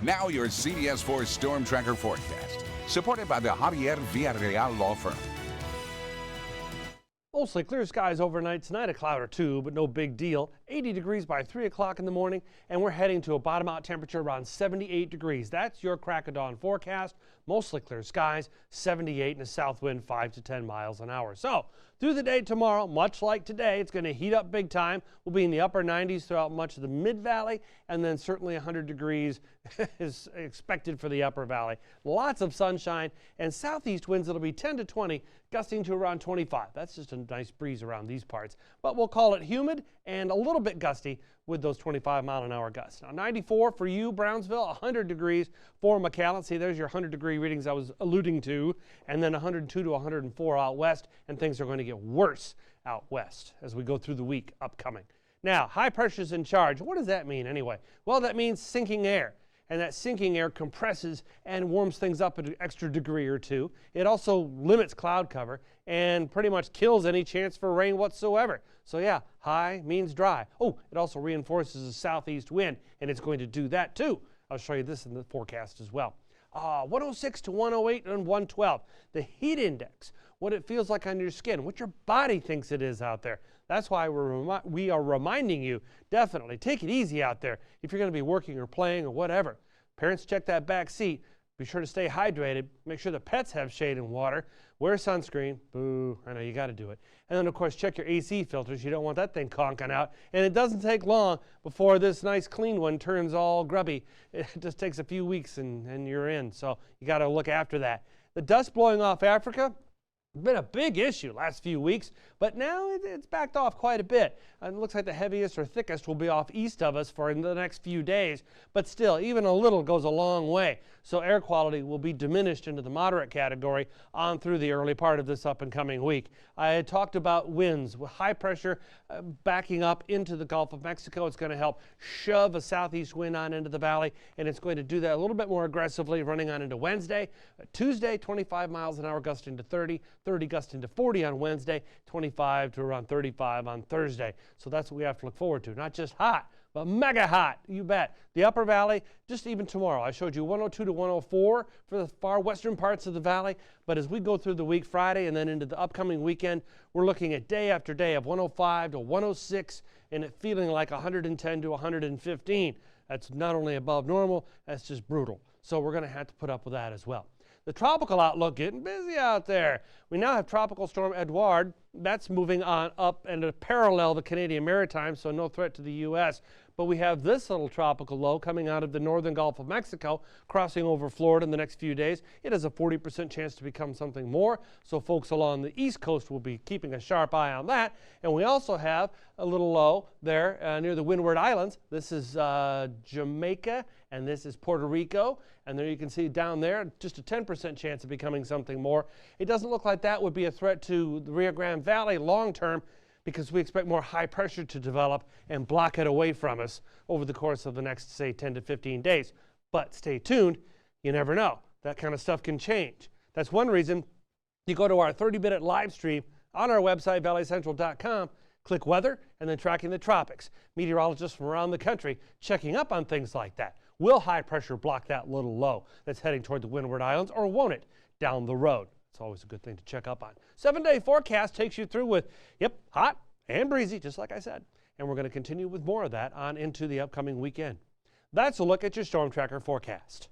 Now your CBS 4 Storm Tracker forecast, supported by the Javier Villarreal Law Firm. Mostly clear skies overnight tonight, a cloud or two, but no big deal. 80 degrees by 3 o'clock in the morning, and we're heading to a bottom out temperature around 78 degrees. That's your crack of dawn forecast. Mostly clear skies, 78 and a south wind 5 to 10 miles an hour. So through the day tomorrow, much like today, it's going to heat up big time. We'll be in the upper 90s throughout much of the mid valley, and then certainly 100 degrees is expected for the upper valley. Lots of sunshine and southeast winds that'll be 10 to 20, gusting to around 25. That's just a nice breeze around these parts, but we'll call it humid and a little bit gusty with those 25-mile-an-hour gusts. Now 94 for you, Brownsville, 100 degrees for McAllen. See, there's your 100-degree readings I was alluding to, and then 102 to 104 out west, and things are going to get worse out west as we go through the week upcoming. Now, high pressure's in charge. What does that mean anyway? Well, that means sinking air. And that sinking air compresses and warms things up an extra degree or two. It also limits cloud cover and pretty much kills any chance for rain whatsoever. So yeah, high means dry. Oh, it also reinforces a southeast wind, and it's going to do that too. I'll show you this in the forecast as well. 106 to 108 and 112. The heat index, what it feels like on your skin, what your body thinks it is out there. That's why we are reminding you, definitely, take it easy out there if you're going to be working or playing or whatever. Parents, check that back seat. Be sure to stay hydrated. Make sure the pets have shade and water. Wear sunscreen. Boo, I know you got to do it. And then, of course, check your AC filters. You don't want that thing conking out. And it doesn't take long before this nice clean one turns all grubby. It just takes a few weeks and you're in. So you got to look after that. The dust blowing off Africa, been a big issue last few weeks, but now it's backed off quite a bit. And it looks like the heaviest or thickest will be off east of us for the next few days, but still, even a little goes a long way. So air quality will be diminished into the moderate category on through the early part of this up and coming week. I had talked about winds with high pressure backing up into the Gulf of Mexico. It's going to help shove a southeast wind on into the valley, and it's going to do that a little bit more aggressively running on into Wednesday. Tuesday, 25 miles an hour gusting to 30, 30 gusting to 40 on Wednesday, 25 to around 35 on Thursday. So that's what we have to look forward to. Not just hot, but mega hot, you bet. The upper valley, just even tomorrow, I showed you 102 to 104 for the far western parts of the valley. But as we go through the week, Friday and then into the upcoming weekend, we're looking at day after day of 105 to 106 and it feeling like 110 to 115. That's not only above normal, that's just brutal. So we're going to have to put up with that as well. The tropical outlook getting busy out there. We now have Tropical Storm Edouard. That's moving on up and to parallel the Canadian Maritime, so no threat to the U.S. But we have this little tropical low coming out of the northern Gulf of Mexico, crossing over Florida in the next few days. It has a 40% chance to become something more, so folks along the east coast will be keeping a sharp eye on that. And we also have a little low there near the Windward Islands. This is Jamaica, and this is Puerto Rico. And there you can see down there, just a 10% chance of becoming something more. It doesn't look like that would be a threat to the Rio Grande Valley long term, because we expect more high pressure to develop and block it away from us over the course of the next, say, 10 to 15 days. But stay tuned. You never know. That kind of stuff can change. That's one reason you go to our 30-minute live stream on our website, valleycentral.com, click weather, and then tracking the tropics. Meteorologists from around the country checking up on things like that. Will high pressure block that little low that's heading toward the Windward Islands, or won't it down the road? It's always a good thing to check up on. 7-day forecast takes you through with, hot and breezy, just like I said. And we're going to continue with more of that on into the upcoming weekend. That's a look at your Storm Tracker forecast.